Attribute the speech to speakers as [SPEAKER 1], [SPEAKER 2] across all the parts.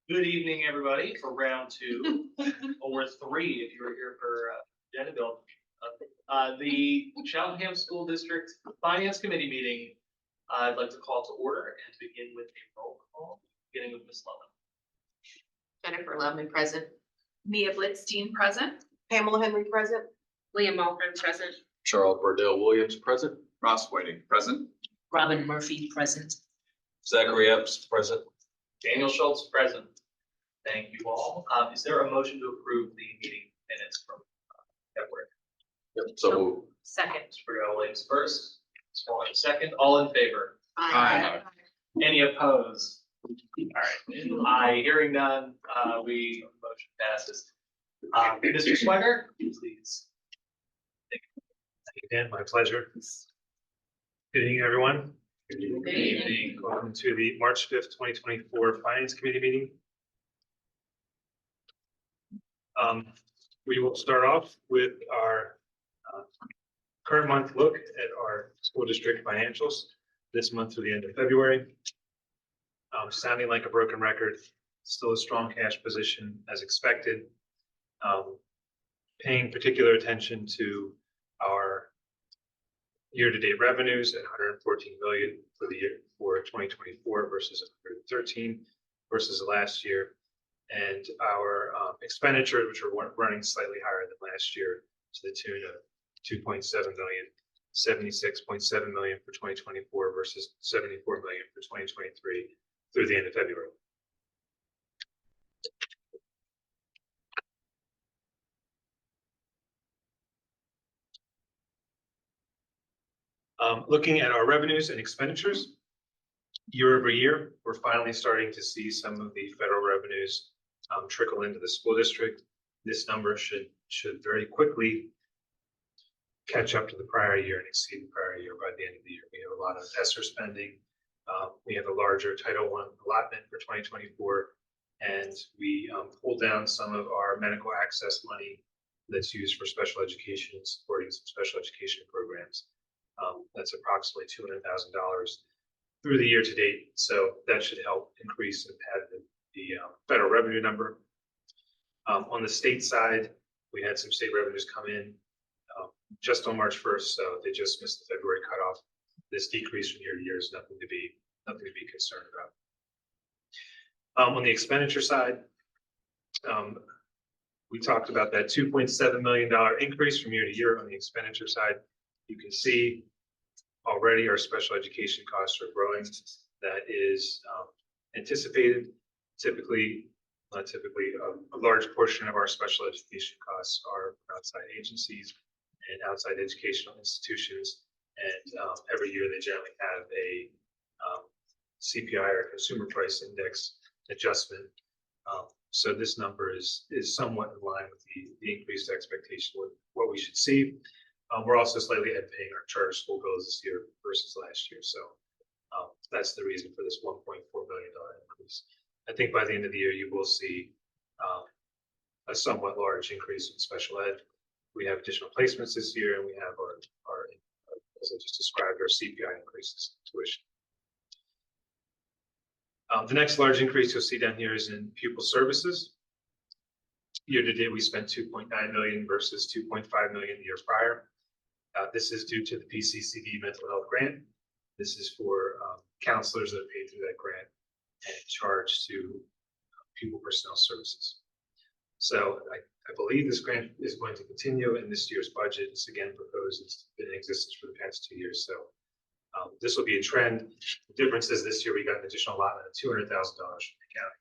[SPEAKER 1] Good evening, everybody, for round two, or three if you were here for agenda build. The Cheltenham School District Finance Committee meeting, I'd like to call to order and to begin with a roll call, beginning with Ms. Lovin.
[SPEAKER 2] Jennifer Lovin present.
[SPEAKER 3] Mia Blitzstein present.
[SPEAKER 4] Pamela Henry present.
[SPEAKER 3] Leah Mulford present.
[SPEAKER 5] Charles Burdell Williams present. Ross Whiting present.
[SPEAKER 2] Robin Murphy present.
[SPEAKER 5] Zachary Epps present.
[SPEAKER 1] Daniel Shultz present. Thank you all. Is there a motion to approve the meeting minutes from February?
[SPEAKER 5] Yep, so moved.
[SPEAKER 2] Second.
[SPEAKER 1] Mr. Burdell Williams first, Ms. Mullen second. All in favor?
[SPEAKER 5] Aye.
[SPEAKER 1] Any opposed? All right. Aye. Hearing none, motion passes. Mr. Swigert, please.
[SPEAKER 6] Thank you, Dan. My pleasure. Good evening, everyone.
[SPEAKER 1] Good evening.
[SPEAKER 6] Welcome to the March 5th, 2024 Finance Committee meeting. We will start off with our current month look at our school district financials this month through the end of February. Sounding like a broken record, still a strong cash position as expected. Paying particular attention to our year-to-date revenues at 114 million for the year for 2024 versus 113 versus last year, and our expenditures, which are running slightly higher than last year, to the tune of 2.7 million, 76.7 million for 2024 versus 74 million for 2023 through the end of February. Looking at our revenues and expenditures, year over year, we're finally starting to see some of the federal revenues trickle into the school district. This number should very quickly catch up to the prior year and exceed the prior year by the end of the year. We have a lot of ESSER spending. We have a larger Title I allotment for 2024, and we pulled down some of our medical access money that's used for special education and supporting some special education programs. That's approximately $200,000 through the year to date. So that should help increase and pad the federal revenue number. On the state side, we had some state revenues come in just on March 1st, so they just missed the February cutoff. This decrease from year to year is nothing to be concerned about. On the expenditure side, we talked about that $2.7 million increase from year to year on the expenditure side. You can see already our special education costs are growing. That is anticipated. Not typically, a large portion of our special education costs are outside agencies and outside educational institutions. And every year they generally have a CPI or consumer price index adjustment. So this number is somewhat in line with the increased expectation with what we should see. We're also slightly ahead paying our charter school bills this year versus last year. So that's the reason for this $1.4 million increase. I think by the end of the year, you will see a somewhat large increase in special ed. We have additional placements this year, and we have our as I just described, our CPI increases in tuition. The next large increase you'll see down here is in pupil services. Year to date, we spent 2.9 million versus 2.5 million the year prior. This is due to the PCCD mental health grant. This is for counselors that are paid through that grant and charged to pupil personnel services. So I believe this grant is going to continue in this year's budget. It's again proposed. It's been in existence for the past 2 years. So this will be a trend. The difference is this year we got an additional allotment of $200,000 from the county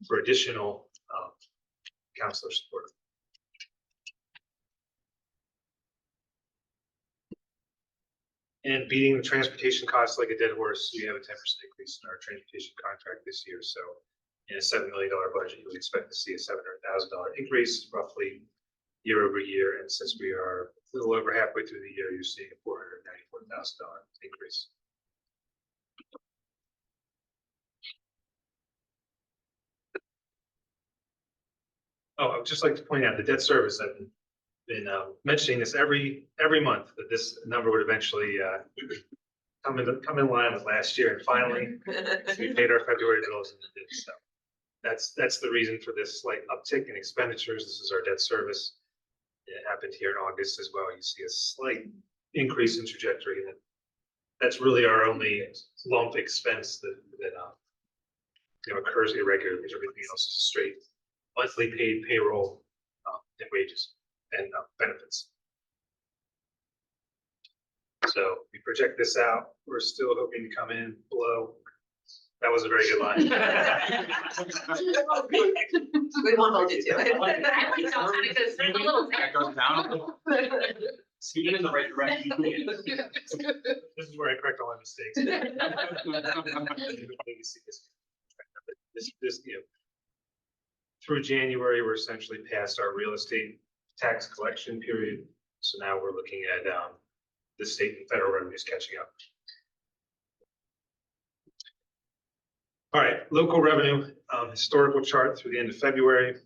[SPEAKER 6] for additional counselor support. And beating the transportation costs like a dead horse, we have a 10% increase in our transportation contract this year. So in a $7 million budget, you would expect to see a $700,000 increase roughly year over year. And since we are a little over halfway through the year, you're seeing a $494,000 increase. Oh, I would just like to point out the debt service. I've been mentioning this every month, that this number would eventually come in line with last year, and finally we paid our February bills and it did so. that's the reason for this slight uptick in expenditures. This is our debt service. It happened here in August as well. You see a slight increase in trajectory, and that's really our only lump expense that occurs irregularly. Everything else is straight monthly paid payroll and wages and benefits. So we project this out. We're still hoping to come in below. That was a very good line.
[SPEAKER 2] We won't hold you to it.
[SPEAKER 3] I like those because they're a little.
[SPEAKER 5] That goes down.
[SPEAKER 1] Speaking in the right direction.
[SPEAKER 6] This is where I correct all my mistakes. This, through January, we're essentially past our real estate tax collection period. So now we're looking at the state and federal revenues catching up. All right, local revenue, historical chart through the end of February.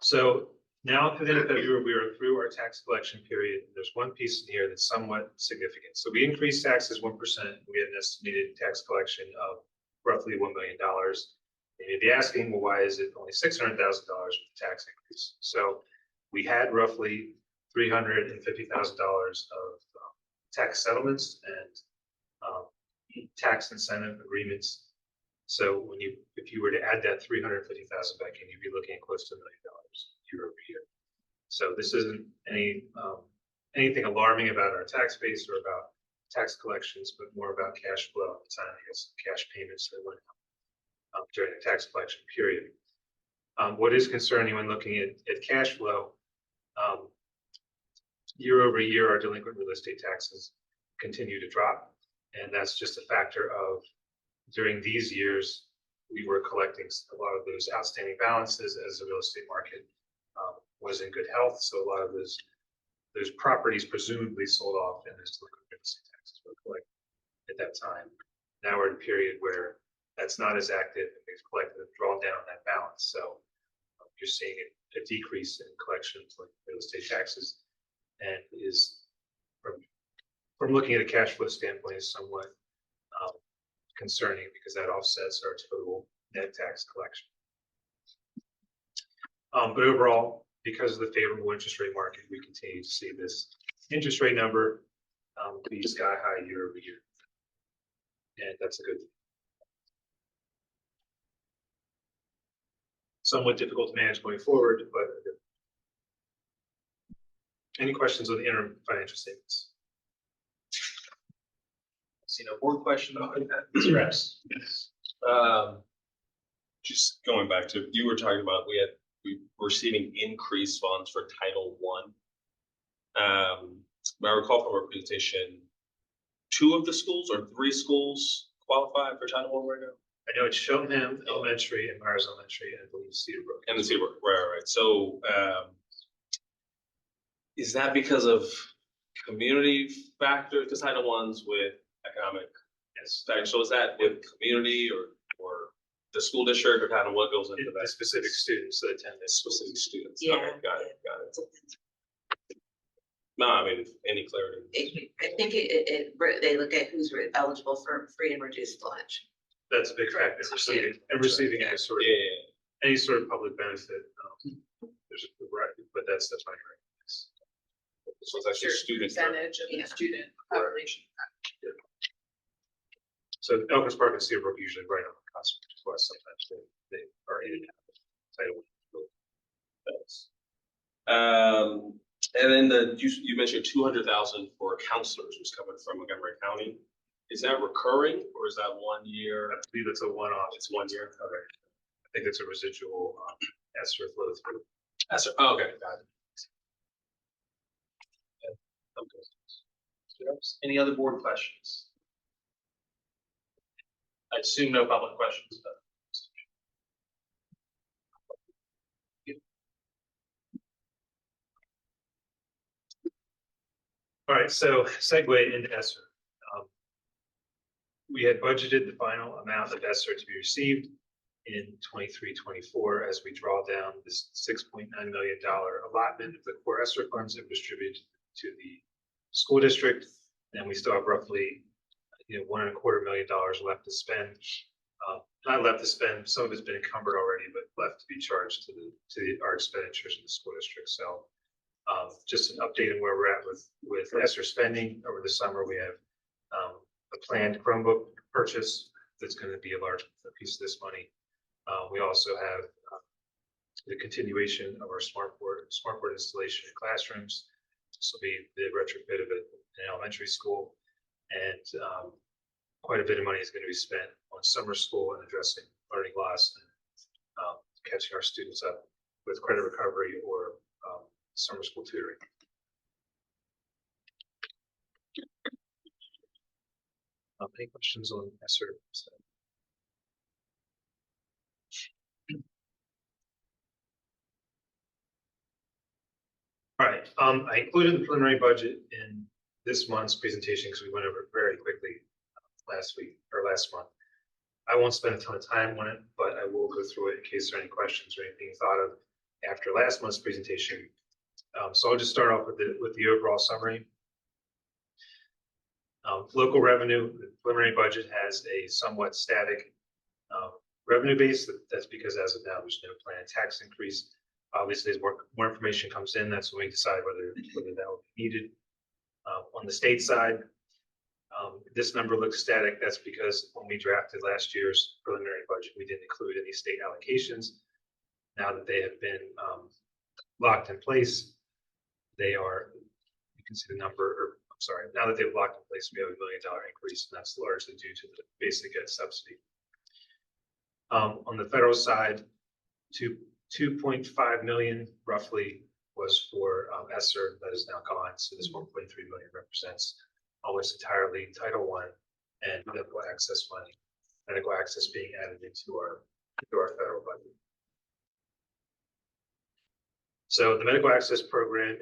[SPEAKER 6] So now through the end of February, we are through our tax collection period. There's one piece in here that's somewhat significant. So we increased taxes 1%. We had an estimated tax collection of roughly $1 million. And you'd be asking, well, why is it only $600,000 with the tax increase? So we had roughly $350,000 of tax settlements and tax incentive agreements. So if you were to add that 350,000 back in, you'd be looking at close to $1 million year over year. So this isn't anything alarming about our tax base or about tax collections, but more about cash flow at the time, I guess, cash payments that went out during the tax collection period. What is concerning when looking at cash flow, year over year, our delinquent real estate taxes continue to drop. And that's just a factor of during these years, we were collecting a lot of those outstanding balances as the real estate market was in good health. So a lot of those properties presumably sold off and those delinquent real estate taxes were collected at that time. Now we're in a period where that's not as active and we've collected and drawn down that balance. So you're seeing a decrease in collections like real estate taxes, and is from looking at a cash flow standpoint is somewhat concerning because that offsets our total net tax collection. But overall, because of the favorable interest rate market, we continue to see this interest rate number be sky high year over year. And that's a good thing. Somewhat difficult to manage going forward, but any questions on the interim financial statements?
[SPEAKER 1] See no board question. Mr. Reps.
[SPEAKER 4] Just going back to, you were talking about, we were receiving increased funds for Title I. I recall from our presentation, 2 of the schools or 3 schools qualify for Title I right now?
[SPEAKER 6] I know it's Cheltenham Elementary and Myers Elementary, and I believe Cedarbrook.
[SPEAKER 4] And the Cedarbrook, right. So is that because of community factors? Because Title I's with economic,
[SPEAKER 6] Yes.
[SPEAKER 4] factors. So is that with community or the school district, or kind of what goes into
[SPEAKER 6] The
[SPEAKER 4] that?
[SPEAKER 6] specific students that attend this.
[SPEAKER 4] Specific students.
[SPEAKER 2] Yeah.
[SPEAKER 4] Okay, got it. No, I mean, any clarity?
[SPEAKER 2] I think they look at who's eligible for free and reduced lunch.
[SPEAKER 6] That's a big factor. Receiving any sort of
[SPEAKER 4] Yeah.
[SPEAKER 6] any sort of public benefit. There's a variety, but that's my right.
[SPEAKER 4] So it's actually student.
[SPEAKER 3] Percentage of the student population.
[SPEAKER 6] So Elkins Park and Cedarbrook usually right on the cusp. Plus, sometimes they are in and out of Title I.
[SPEAKER 4] And then you mentioned 200,000 for counselors was coming from Montgomery County. Is that recurring or is that 1 year?
[SPEAKER 6] I believe it's a one-off.
[SPEAKER 4] It's 1 year. Okay.
[SPEAKER 6] I think it's a residual ESSER flow through.
[SPEAKER 4] Okay, got it.
[SPEAKER 1] Any other board questions? I assume no public questions, but.
[SPEAKER 6] All right, so segue into ESSER. We had budgeted the final amount of ESSER to be received in 23-24 as we draw down this $6.9 million allotment of the core ESSER funds that were distributed to the school district. And we still have roughly $1.25 million left to spend not left to spend, some of it's been encumbered already, but left to be charged to our expenditures in the school district. So just an update on where we're at with ESSER spending. Over the summer, we have a planned Chromebook purchase that's going to be a large piece of this money. We also have the continuation of our smartboard installation in classrooms. This will be the retrofit of it in elementary school, and quite a bit of money is going to be spent on summer school and addressing learning loss and catching our students up with credit recovery or summer school tutoring. Any questions on ESSER? All right, I included the preliminary budget in this month's presentation because we went over it very quickly last month. I won't spend a ton of time on it, but I will go through it in case there are any questions or anything thought of after last month's presentation. So I'll just start off with the overall summary. Local revenue, the preliminary budget has a somewhat static revenue base. That's because as of now, there's no planned tax increase. Obviously, as more information comes in, that's when we decide whether that will be needed. On the state side, this number looks static. That's because when we drafted last year's preliminary budget, we didn't include any state allocations. Now that they have been locked in place, you can see the number, or I'm sorry, now that they've locked in place, we have $1 million increase, and that's largely due to the basic ed subsidy. On the federal side, 2.5 million roughly was for ESSER that is now gone. So this 1.3 million represents almost entirely Title I and medical access money. Medical access being added into our federal budget. So the medical access program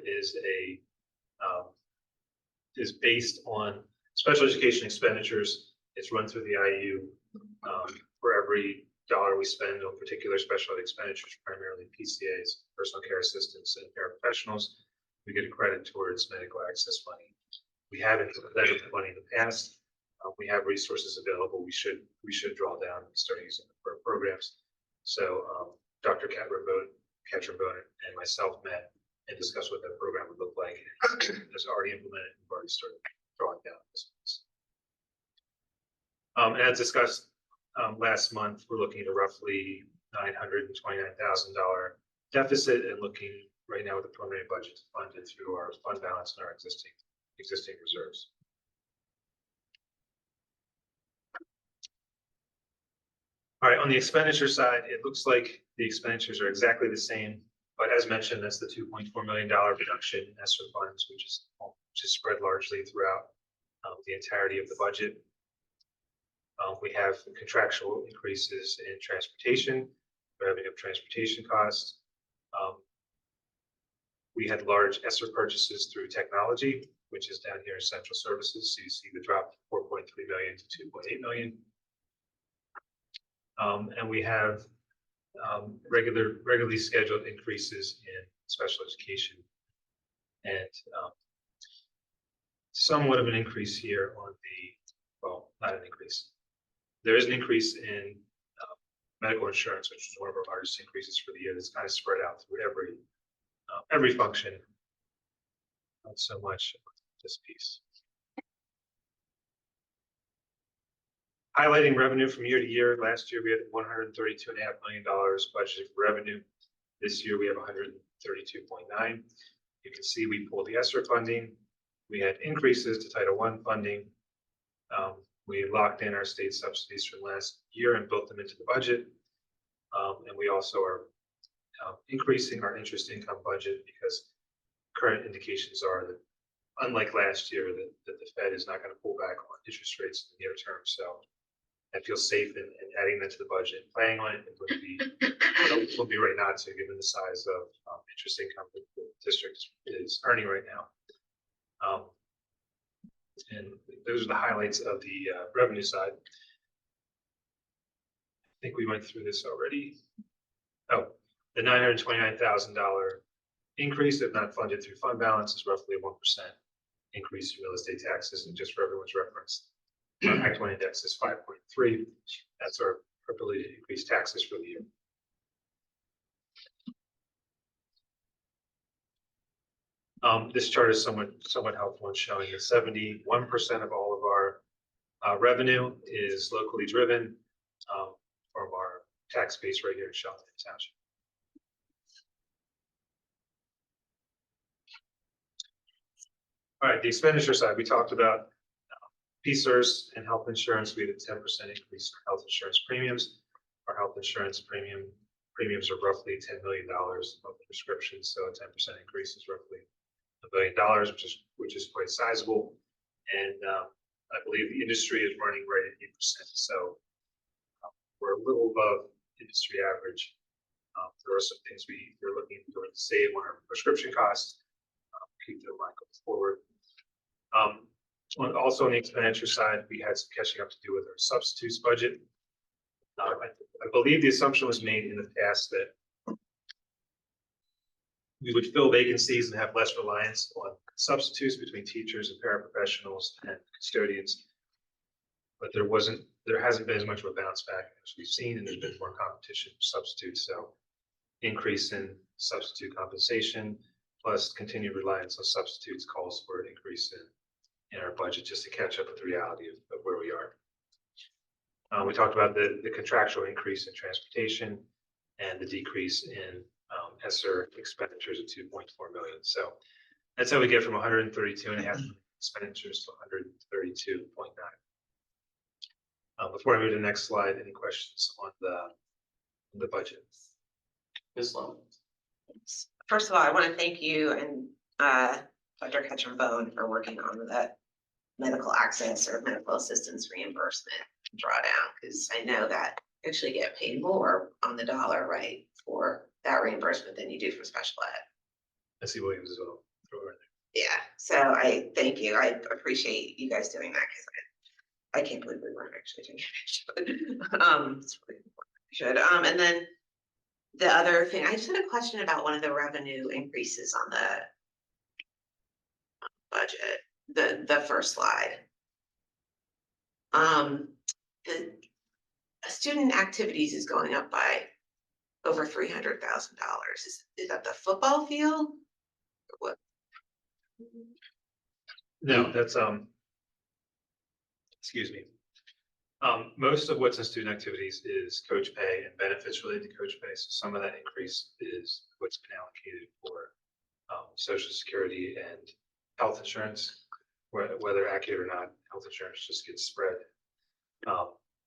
[SPEAKER 6] is based on special education expenditures. It's run through the IU for every dollar we spend on particular special ed expenditures, primarily PCAs, personal care assistants, and paraprofessionals. We get a credit towards medical access money. We haven't implemented the money in the past. We have resources available. We should draw down and start using them for our programs. So Dr. Catrambone and myself met and discussed what that program would look like. It's already implemented. We've already started drawing down this. And as discussed last month, we're looking at a roughly $929,000 deficit and looking right now with the preliminary budget to fund it through our fund balance and our existing reserves. All right, on the expenditure side, it looks like the expenditures are exactly the same, but as mentioned, that's the $2.4 million reduction in ESSER funds, which is spread largely throughout the entirety of the budget. We have contractual increases in transportation, revenue of transportation costs. We had large ESSER purchases through technology, which is down here in central services. So you see the drop from 4.3 million to 2.8 million. And we have regularly scheduled increases in special education and somewhat of an increase here on well, not an increase. There is an increase in medical insurance, which is one of our largest increases for the year. That's kind of spread out through every function, not so much this piece. Highlighting revenue from year to year. Last year we had $132.5 million budgeted for revenue. This year we have 132.9. You can see we pulled the ESSER funding. We had increases to Title I funding. We locked in our state subsidies from last year and built them into the budget. And we also are increasing our interest income budget because current indications are that, unlike last year, that the Fed is not going to pull back on interest rates in the near term. So I feel safe in adding that to the budget. Planning on it, it would be right now to, given the size of interest income that the district is earning right now. And those are the highlights of the revenue side. I think we went through this already. Oh, the $929,000 increase, if not funded through fund balance, is roughly a 1% increase in real estate taxes. And just for everyone's reference, our Act 1 index is 5.3. That's our our ability to increase taxes for the year. This chart is somewhat helpful in showing that 71% of all of our revenue is locally driven from our tax base right here in Cheltenham Township. All right, the expenditure side, we talked about PSERS and health insurance. We had a 10% increase in health insurance premiums. Our health insurance premiums are roughly $10 million of prescriptions, so a 10% increase is roughly $1 billion, which is quite sizable. And I believe the industry is running right at 8%, so we're a little above industry average. There are some things we're looking to save on our prescription costs. Keep that in mind going forward. Also on the expenditure side, we had some catching up to do with our substitutes budget. I believe the assumption was made in the past that we would fill vacancies and have less reliance on substitutes between teachers and paraprofessionals and custodians. But there hasn't been as much of a bounce back as we've seen, and there's been more competition for substitutes. So increase in substitute compensation plus continued reliance on substitutes calls for an increase in our budget just to catch up with the reality of where we are. We talked about the contractual increase in transportation and the decrease in ESSER expenditures of 2.4 million. So that's how we get from 132.5 million expenditures to 132.9. Before I move to the next slide, any questions on the budget?
[SPEAKER 1] Ms. Sloan?
[SPEAKER 2] First of all, I want to thank you and Dr. Ketchum-Bone for working on that medical access or medical assistance reimbursement drawdown, because I know that you actually get paid more on the dollar, right, for that reimbursement than you do for special ed.
[SPEAKER 6] I see Williams as well.
[SPEAKER 2] Yeah, so I thank you. I appreciate you guys doing that because I can't believe we weren't actually doing it. It's really important. We should. And then the other thing, I just had a question about one of the revenue increases on the budget, the first slide. The student activities is going up by over $300,000. Is that the football field? Or what?
[SPEAKER 6] No, that's excuse me. Most of what's in student activities is coach pay and benefits related to coach pay. So some of that increase is what's been allocated for Social Security and health insurance, whether accurate or not. Health insurance just gets spread.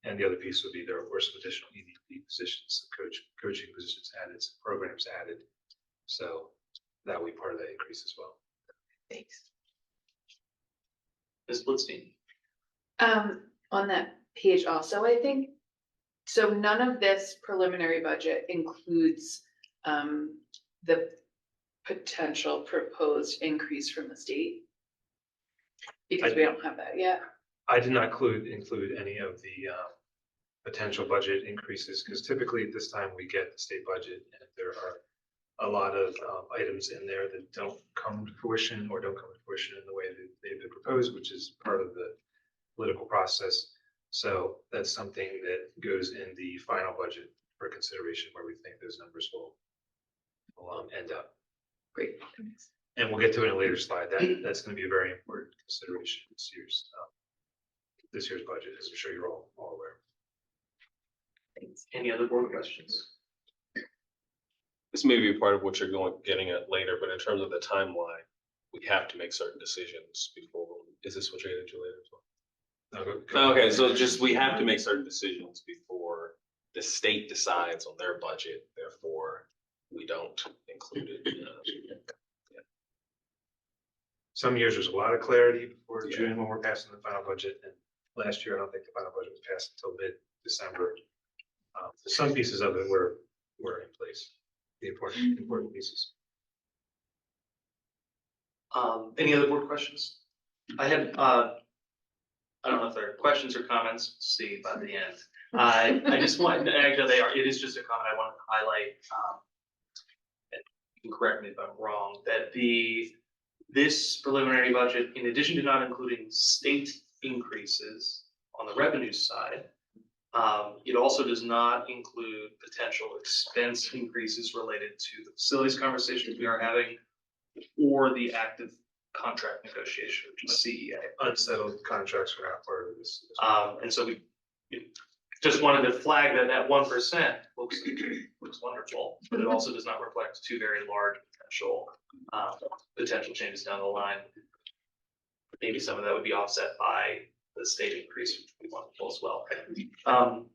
[SPEAKER 6] And the other piece would be there were some additional EDP positions, coaching positions added, some programs added. So that would be part of that increase as well.
[SPEAKER 2] Thanks.
[SPEAKER 1] Ms. Blitzstein?
[SPEAKER 3] On that page also, I think, so none of this preliminary budget includes the potential proposed increase from the state? Because we don't have that yet.
[SPEAKER 6] I did not include any of the potential budget increases, because typically at this time we get the state budget and there are a lot of items in there that don't come to fruition or don't come to fruition in the way that they've been proposed, which is part of the political process. So that's something that goes in the final budget for consideration, where we think those numbers will end up.
[SPEAKER 3] Great.
[SPEAKER 6] And we'll get to it in a later slide. That's going to be a very important consideration this year's budget, as I'm sure you're all aware.
[SPEAKER 1] Thanks. Any other board questions?
[SPEAKER 4] This may be a part of what you're getting at later, but in terms of the timeline, we have to make certain decisions before. Is this what you're getting to later as well? Okay, so just we have to make certain decisions before the state decides on their budget. Therefore, we don't include it.
[SPEAKER 6] Some years there's a lot of clarity before June when we're passing the final budget, and last year I don't think the final budget was passed until mid-December. Some pieces of it were in place, the important pieces.
[SPEAKER 1] Any other board questions? I had, I don't know if there are questions or comments, see by the end. I just wanted, actually it is just a comment I wanted to highlight, and you can correct me if I'm wrong, that this preliminary budget, in addition to not including state increases on the revenue side, It also does not include potential expense increases related to the facilities conversations we are having or the active contract negotiation, which is CEA.
[SPEAKER 6] Unsettled contracts are not part of this.
[SPEAKER 1] And so we just wanted to flag that 1% looks wonderful, but it also does not reflect two very large potential changes down the line. Maybe some of that would be offset by the state increase, which we want to pull as well.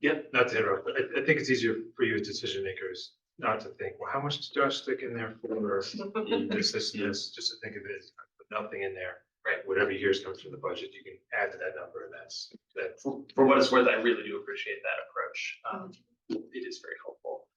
[SPEAKER 1] Yep.
[SPEAKER 6] Not to interrupt, but I think it's easier for you as decision makers not to think, well, how much does Josh stick in there for this, and this, just to think of it as nothing in there.
[SPEAKER 1] Right.
[SPEAKER 6] Whatever you hear is coming from the budget, you can add to that number, and that's.
[SPEAKER 1] For what it's worth, I really do appreciate that approach. It is very helpful.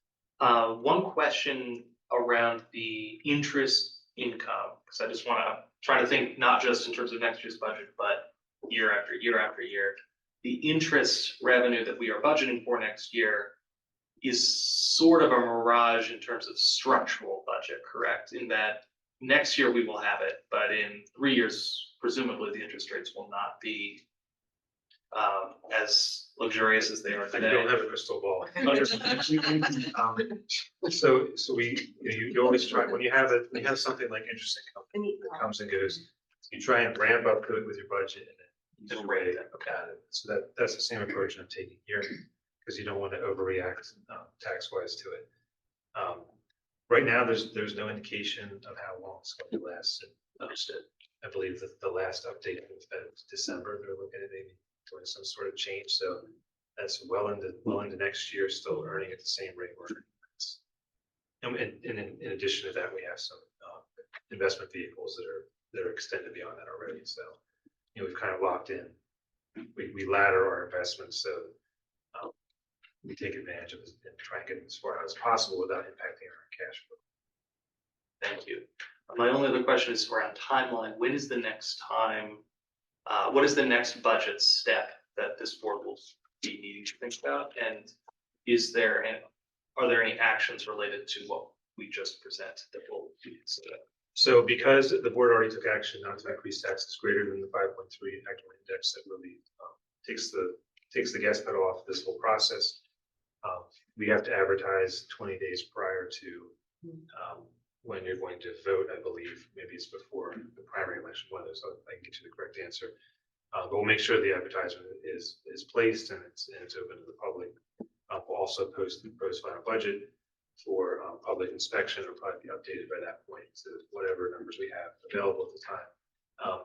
[SPEAKER 1] One question around the interest income, because I just want to try to think not just in terms of next year's budget, but year after year after year. The interest revenue that we are budgeting for next year is sort of a mirage in terms of structural budget, correct? In that next year we will have it, but in 3 years, presumably the interest rates will not be as luxurious as they are
[SPEAKER 6] I
[SPEAKER 1] today.
[SPEAKER 6] don't have a crystal ball. So we, you always try, when you have something like interest income that comes and goes, you try and ramp up to it with your budget and then you just rate it at it. So that's the same approach I'm taking here, because you don't want to overreact tax wise to it. Right now, there's no indication of how long it's going to last.
[SPEAKER 1] Understood.
[SPEAKER 6] I believe that the last update was December, they're looking at maybe doing some sort of change, so that's well into next year, still earning at the same rate we're earning. And in addition to that, we have some investment vehicles that are extended beyond that already, so, we've kind of locked in. We ladder our investments, so we take advantage of it and try and get as far as possible without impacting our cash flow.
[SPEAKER 1] Thank you. My only other question is around timeline. When is the next time, what is the next budget step that this board will be needing to think about? And are there any actions related to what we just presented that will be considered?
[SPEAKER 6] So because the board already took action not to increase taxes greater than the 5.3 actual index, that really takes the gas pedal off this whole process. We have to advertise 20 days prior to when you're going to vote, I believe. Maybe it's before the primary election, one of those, I can get you the correct answer. But we'll make sure the advertisement is placed and it's open to the public. We'll also post the final budget for public inspection. It'll probably be updated by that point to whatever numbers we have available at the time.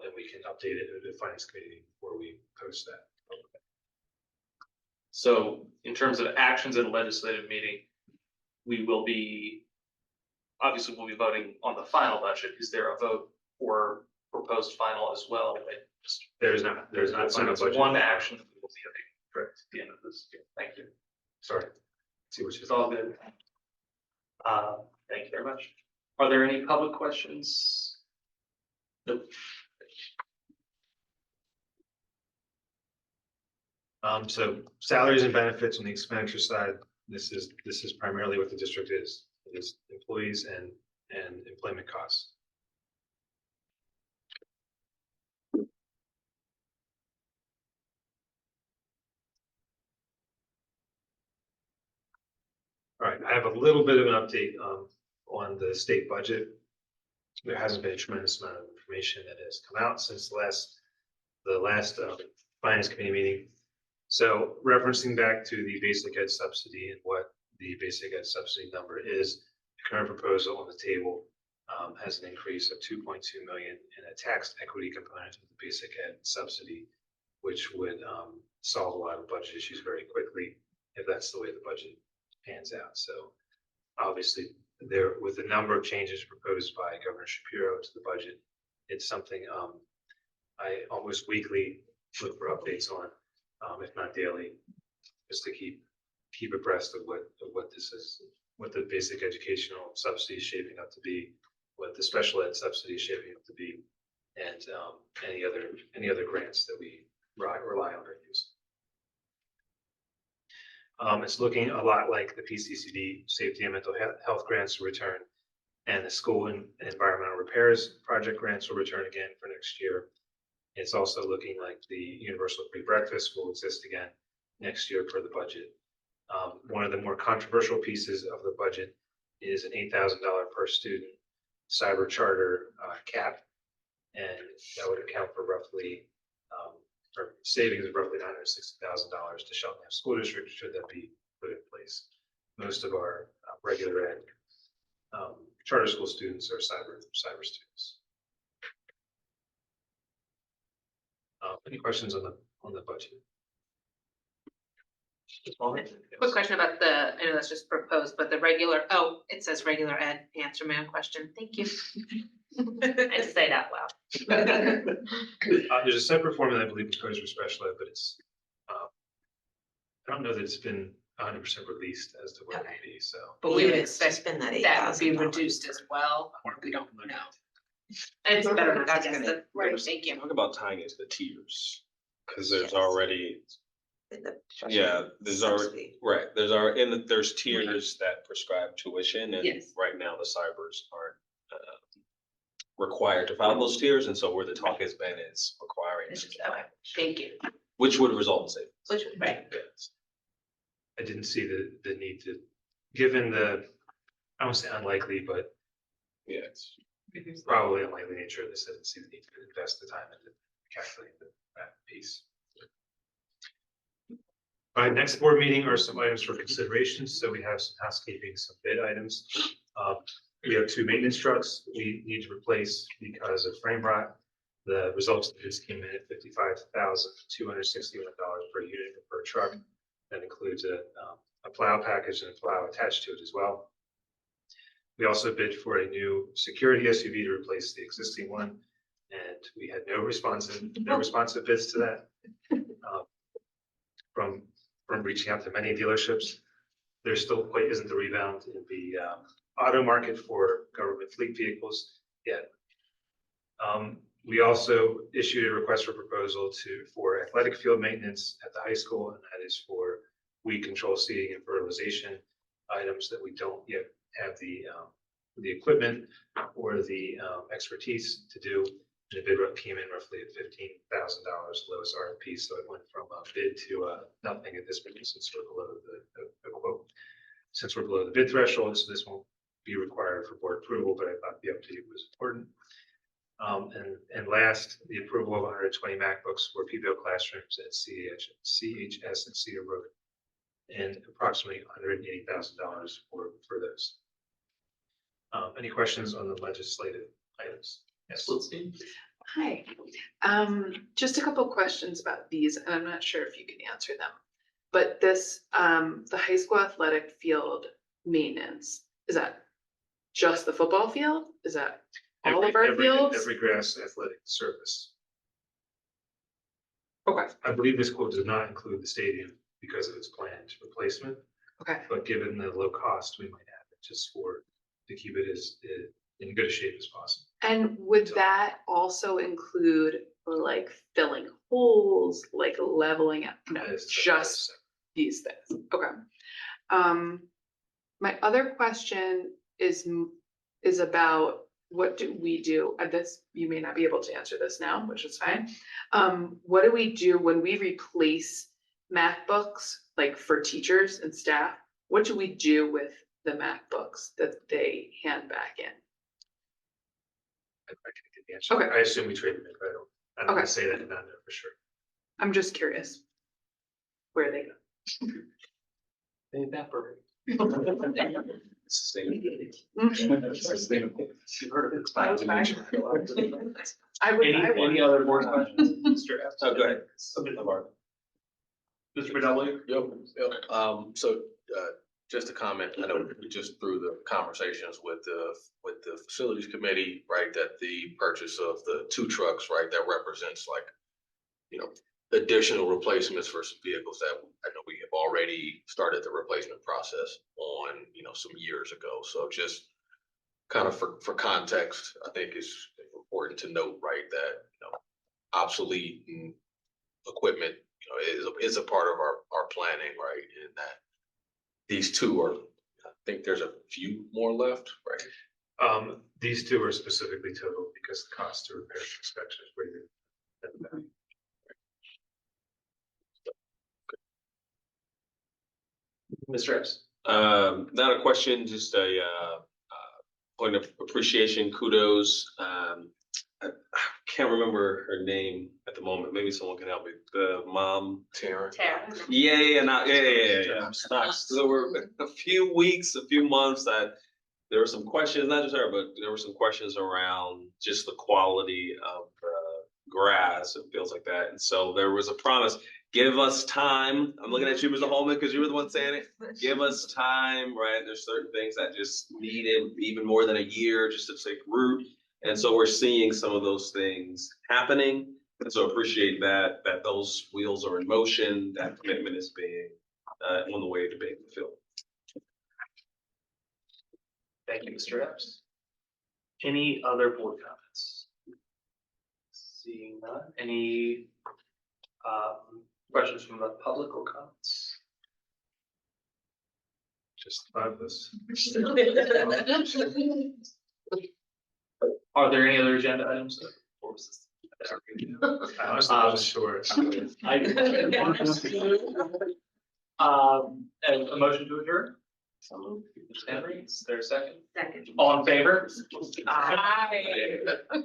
[SPEAKER 6] And we can update it at the finance committee before we post that.
[SPEAKER 1] So in terms of actions at a legislative meeting, we'll be voting on the final budget. Is there a vote for proposed final as well?
[SPEAKER 6] There's not final
[SPEAKER 1] It's
[SPEAKER 6] budget.
[SPEAKER 1] one action that we will be having
[SPEAKER 6] Correct.
[SPEAKER 1] at the end of this. Thank you.
[SPEAKER 6] Sorry. See what you
[SPEAKER 1] It's all good. Thank you very much. Are there any public questions? Nope.
[SPEAKER 6] So salaries and benefits on the expenditure side, this is primarily what the district is. It is employees and employment costs. All right, I have a little bit of an update on the state budget. There hasn't been a tremendous amount of information that has come out since the last finance committee meeting. So referencing back to the basic ed subsidy and what the basic ed subsidy number is, the current proposal on the table has an increase of 2.2 million in a tax equity component of the basic ed subsidy, which would solve a lot of budget issues very quickly if that's the way the budget pans out. So obviously there, with the number of changes proposed by Governor Shapiro to the budget, it's something I almost weekly look for updates on, if not daily, just to keep abreast of what this is, what the basic educational subsidy is shaping up to be, what the special ed subsidy is shaping up to be, and any other grants that we rely on or use. It's looking a lot like the PCCD safety and mental health grants will return, and the school and environmental repairs project grants will return again for next year. It's also looking like the universal free breakfast will exist again, next year for the budget. One of the more controversial pieces of the budget is an $8,000 per student cyber charter cap. And that would account for roughly, for savings of roughly $960,000 to Cheltenham School District, should that be put in place. Most of our regular ed charter school students are cyber students. Any questions on the budget?
[SPEAKER 7] Quick question about the, I know that's just proposed, but the regular, oh, it says regular ed, answer my own question, thank you. I had to say that loud.
[SPEAKER 6] There's a separate formula, I believe, proposed for special ed, but it's, I don't know that it's been 100% released as to what it would be, so.
[SPEAKER 7] But we would
[SPEAKER 2] Yeah,
[SPEAKER 7] expect
[SPEAKER 2] spend that
[SPEAKER 7] that would be
[SPEAKER 2] $8,000.
[SPEAKER 7] reduced as well, or we don't know. And it's better not to
[SPEAKER 2] That's
[SPEAKER 7] guess
[SPEAKER 2] gonna-
[SPEAKER 7] that, right, thank you.
[SPEAKER 4] Talk about tying it to the tiers, because there's
[SPEAKER 2] Yes.
[SPEAKER 4] already,
[SPEAKER 2] In the
[SPEAKER 4] yeah, there's already,
[SPEAKER 2] subsidy.
[SPEAKER 4] right, there's tiers that prescribe tuition, and
[SPEAKER 7] Yes.
[SPEAKER 4] right now the cybers aren't required to follow those tiers, and so where the talk has been is requiring,
[SPEAKER 7] This is, okay, thank you.
[SPEAKER 4] which would result in savings.
[SPEAKER 7] Which, right,
[SPEAKER 4] Yes.
[SPEAKER 6] I didn't see the need to, given the, I won't say unlikely, but
[SPEAKER 4] Yes.
[SPEAKER 6] probably unlikely nature of this, I didn't see the need to invest the time into calculating that piece. All right, next board meeting are some items for consideration. So we have some housekeeping, some bid items. We have 2 maintenance trucks we need to replace because of frame rot. The results of this came in at $55,261 per unit per truck. That includes a plow package and a plow attached to it as well. We also bid for a new security SUV to replace the existing one, and we had no responsive bids to that. From reaching out to many dealerships, there still quite isn't the rebound in the auto market for government fleet vehicles yet. We also issued a request for proposal for athletic field maintenance at the high school, and that is for weed control, seeding, and fertilization items that we don't yet have the equipment or the expertise to do. The bid run came in roughly at $15,000 lowest RFP, so it went from a bid to nothing at this point since we're below the quote. Since we're below the bid threshold, so this won't be required for board approval, but I thought the update was important. And last, the approval of 120 MacBooks for PBL classrooms at CHS and Cedar Brook, and approximately $180,000 for those. Any questions on the legislative items? Yes.
[SPEAKER 3] Hi, just a couple questions about these, and I'm not sure if you can answer them. But this, the high school athletic field maintenance, is that just the football field? Is that all of our fields?
[SPEAKER 6] Every grass athletic surface.
[SPEAKER 3] Okay,
[SPEAKER 6] I believe this quote does not include the stadium because of its planned replacement,
[SPEAKER 3] okay.
[SPEAKER 6] but given the low cost, we might have it just to keep it as in good a shape as possible.
[SPEAKER 3] And would that also include like filling holes, like leveling up? No,
[SPEAKER 6] That is-
[SPEAKER 3] just these things. Okay. My other question is about what do we do? This, you may not be able to answer this now, which is fine. What do we do when we replace MacBooks, like for teachers and staff? What do we do with the MacBooks that they hand back in?
[SPEAKER 6] I can get the answer.
[SPEAKER 3] Okay.
[SPEAKER 6] I assume we trade them in, but I don't want
[SPEAKER 3] Okay.
[SPEAKER 6] to say that and not know for sure.
[SPEAKER 3] I'm just curious where they go.
[SPEAKER 1] They evaporate.
[SPEAKER 4] Sustainability.
[SPEAKER 1] You've heard of it.
[SPEAKER 3] I would,
[SPEAKER 1] Any other board questions? Mr. F?
[SPEAKER 4] Oh, go ahead.
[SPEAKER 1] Mr. Bedelli?
[SPEAKER 5] Yep. So, just a comment, I know we just through the conversations with the facilities committee, right, that the purchase of the 2 trucks, right, that represents like, additional replacements for some vehicles that I know we have already started the replacement process on, some years ago. So just kind of for context, I think it's important to note, right, that, obsolete equipment, is a part of our planning, right, and that these 2 are, I think there's a few more left, right?
[SPEAKER 6] These 2 are specifically totaled because the cost to repair and inspection is greater than the value.
[SPEAKER 1] Mr. Epps?
[SPEAKER 4] Not a question, just a, point of appreciation, kudos. I can't remember her name at the moment. Maybe someone can help me. The mom.
[SPEAKER 5] Tara.
[SPEAKER 4] Yeah. So there were a few weeks, a few months that there were some questions, not just her, but there were some questions around just the quality of grass and feels like that. And so there was a promise, give us time. I'm looking at you, Mr. Holman, because you were the one saying it. Give us time, right? There's certain things that just needed even more than a year just to take root. And so we're seeing some of those things happening. And so appreciate that those wheels are in motion, that commitment is being on the way to being fulfilled.
[SPEAKER 1] Thank you, Mr. Epps. Any other board comments? Seeing none, any questions from the public or comments?
[SPEAKER 6] Just five of us.
[SPEAKER 1] Are there any other agenda items? Or was this-
[SPEAKER 6] I honestly wasn't sure.
[SPEAKER 1] And a motion to adjourn? Ms. Henry, is there a second?
[SPEAKER 7] Second.
[SPEAKER 1] All in favor?
[SPEAKER 7] Aye.